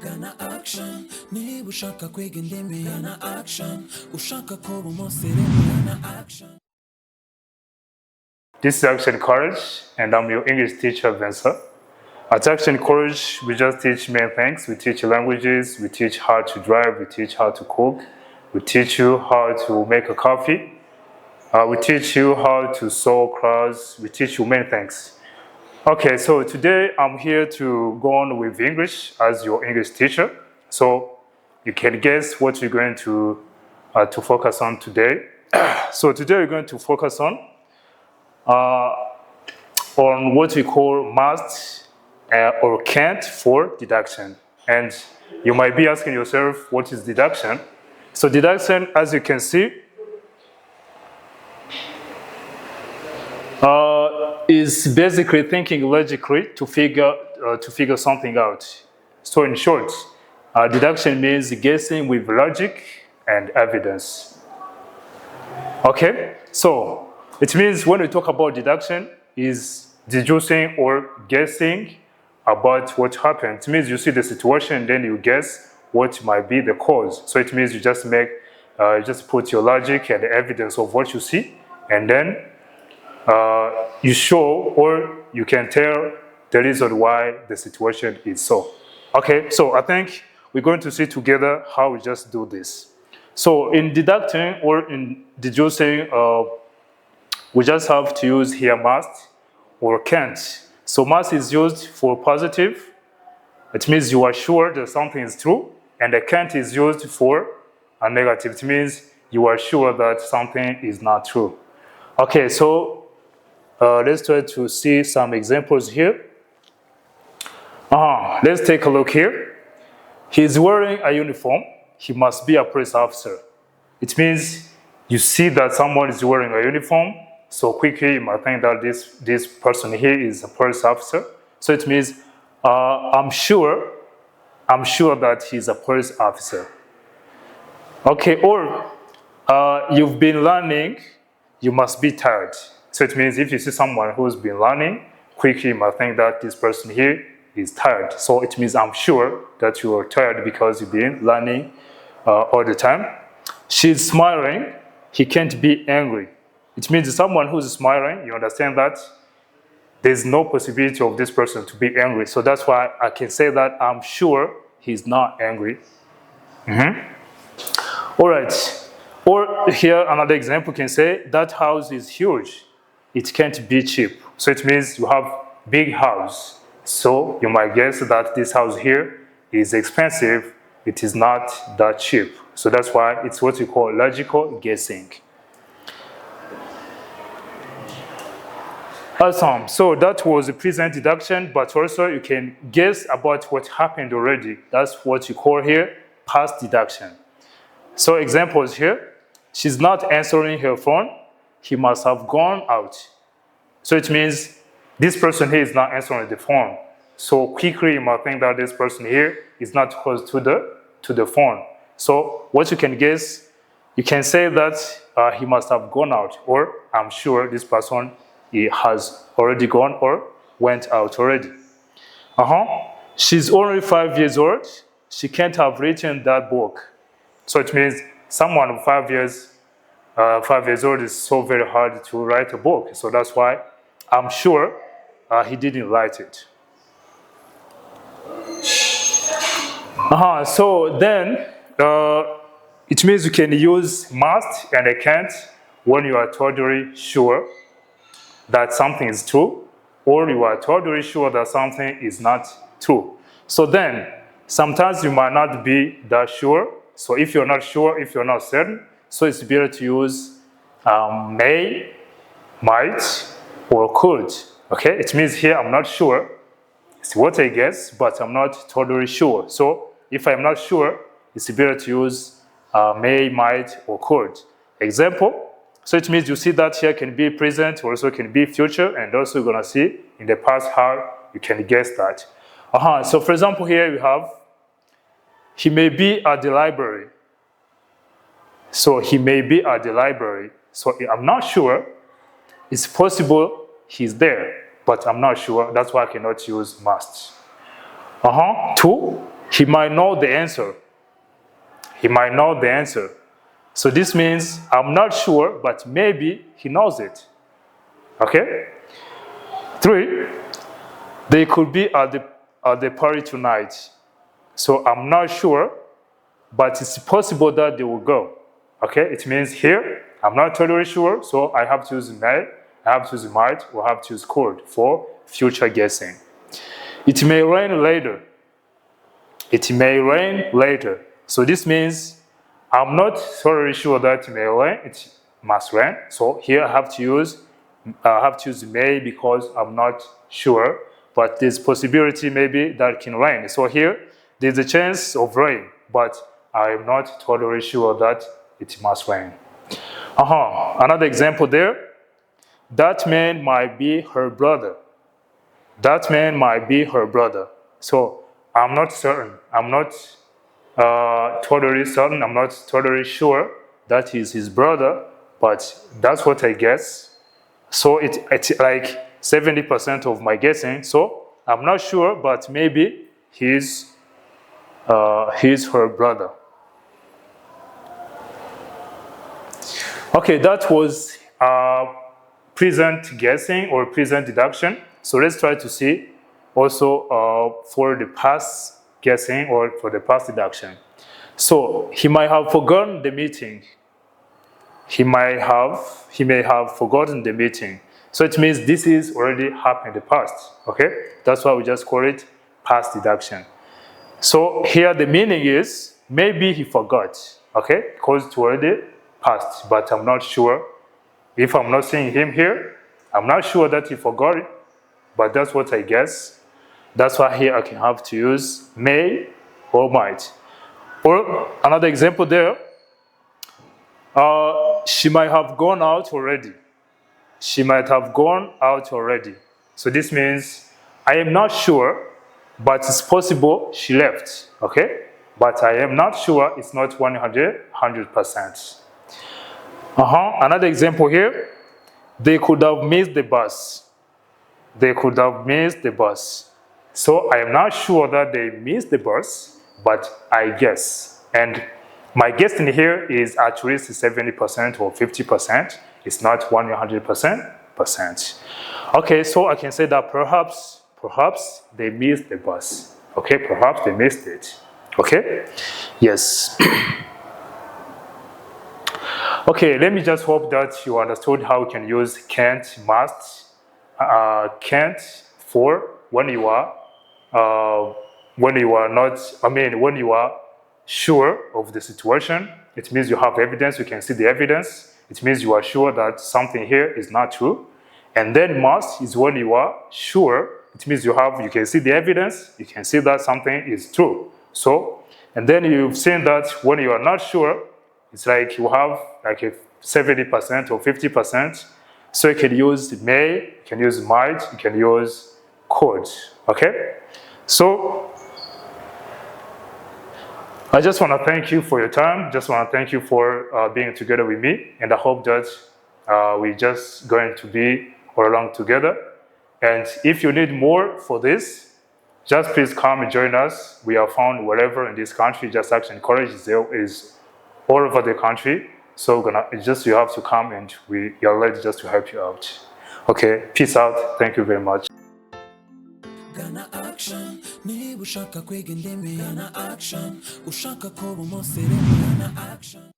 Gana action, niba ushaka kwiga indimi gana action, ushaka kuba umusirimu gana action. This is Action College, and I'm your English teacher, Vincent. At Action College, we just teach main things. We teach languages, we teach how to drive, we teach how to cook, we teach you how to make a coffee, we teach you how to sew clothes, we teach you many things. Okay, so today I'm here to go on with English as your English teacher. So you can guess what we're going to focus on today. So today we're going to focus on what we call must or can't for deduction. And you might be asking yourself, what is deduction? So deduction, as you can see, is basically thinking logically to figure something out. So in short, deduction means guessing with logic and evidence. Okay, so it means when we talk about deduction, is deducing or guessing about what happened. It means you see the situation, then you guess what might be the cause. So it means you just just put your logic and the evidence of what you see, and then you show or you can tell the reason why the situation is so. Okay, so I think we're going to see together how we just do this. So in deducting or in deducing, we just have to use here must or can't. So must is used for positive. It means you are sure that something is true, and the can't is used for a negative. It means you are sure that something is not true. Okay, so let's try to see some examples here. Let's take a look here. He's wearing a uniform. He must be a police officer. It means you see that someone is wearing a uniform, so quickly you might think that this person here is a police officer. So it means I'm sure that he's a police officer. Okay, or you've been learning, you must be tired. So it means if you see someone who's been learning, quickly you might think that this person here is tired. So it means I'm sure that you are tired because you've been learning all the time. She's smiling, he can't be angry. It means someone who's smiling, you understand that there's no possibility of this person to be angry. So that's why I can say that I'm sure he's not angry. All right. Or here another example can say that house is huge. It can't be cheap. So it means you have big house. So you might guess that this house here is expensive. It is not that cheap. So that's why it's what we call logical guessing. Awesome. So that was a present deduction, but also you can guess about what happened already. That's what you call here past deduction. So examples here. She's not answering her phone. He must have gone out. So it means this person here is not answering the phone. So quickly you might think that this person here is not close to the phone. So what you can guess, you can say that he must have gone out, or I'm sure this person he has already gone or went out already. She's only 5 years old. She can't have written that book. So it means someone of 5 years old is so very hard to write a book. So that's why I'm sure he didn't write it. So then it means you can use must and I can't when you are totally sure that something is true, or you are totally sure that something is not true. So then sometimes you might not be that sure. So if you're not sure, if you're not certain, so it's better to use may, might, or could. Okay, it means here I'm not sure. It's what I guess, but I'm not totally sure. So if I'm not sure, it's better to use may, might, or could. Example, so it means you see that here can be present, also can be future, and also you're gonna see in the past how you can guess that. So for example, here we have, he may be at the library. So he may be at the library. So I'm not sure. It's possible he's there, but I'm not sure. That's why I cannot use must. 2, he might know the answer. He might know the answer. So this means I'm not sure, but maybe he knows it. Okay? 3, they could be at the party tonight. So I'm not sure, but it's possible that they will go. Okay? It means here, I'm not totally sure, so I have to use may, I have to use might, or I have to use could for future guessing. It may rain later. It may rain later. So this means I'm not totally sure that it may rain, it must rain. So here I have to use may because I'm not sure, but there's possibility maybe that it can rain. So here there's a chance of rain, but I am not totally sure that it must rain. Another example there. That man might be her brother. That man might be her brother. So I'm not certain. I'm not totally certain. I'm not totally sure that he's his brother, but that's what I guess. So it's like 70% of my guessing. So I'm not sure, but maybe he's her brother. Okay, that was present guessing or present deduction. So let's try to see also for the past guessing or for the past deduction. So he might have forgotten the meeting. He may have forgotten the meeting. So it means this is already happened in the past. Okay, that's why we just call it past deduction. So here the meaning is maybe he forgot. Okay, because it's already past, but I'm not sure. If I'm not seeing him here, I'm not sure that he forgot it, but that's what I guess. That's why here I can have to use may or might. Or another example there, she might have gone out already. She might have gone out already. So this means I am not sure, but it's possible she left, okay? But I am not sure, it's not 100%. Another example here, they could have missed the bus. They could have missed the bus. So I am not sure that they missed the bus, but I guess. And my guessing here is at least 70% or 50%. It's not 100%. Okay, so I can say that perhaps they missed the bus. Okay, perhaps they missed it. Okay, yes. Okay, let me just hope that you understood how we can use can't, must, can't for when you are sure of the situation. It means you have evidence, you can see the evidence. It means you are sure that something here is not true. And then must is when you are sure. It means you can see the evidence, you can see that something is true. So, and then you've seen that when you are not sure, it's like you have like a 70% or 50%. So you can use may, you can use might, you can use could. Okay? So I just want to thank you for your time. Just want to thank you for being together with me. And I hope that we're just going to be all along together. And if you need more for this, just please come and join us. We are found wherever in this country. Just Action College is all over the country. So you have to come and we are ready just to help you out. Okay, peace out. Thank you very much. Gana action, niba ushaka kwiga indimi, gana action, ushaka kuba umusirimu, gana action.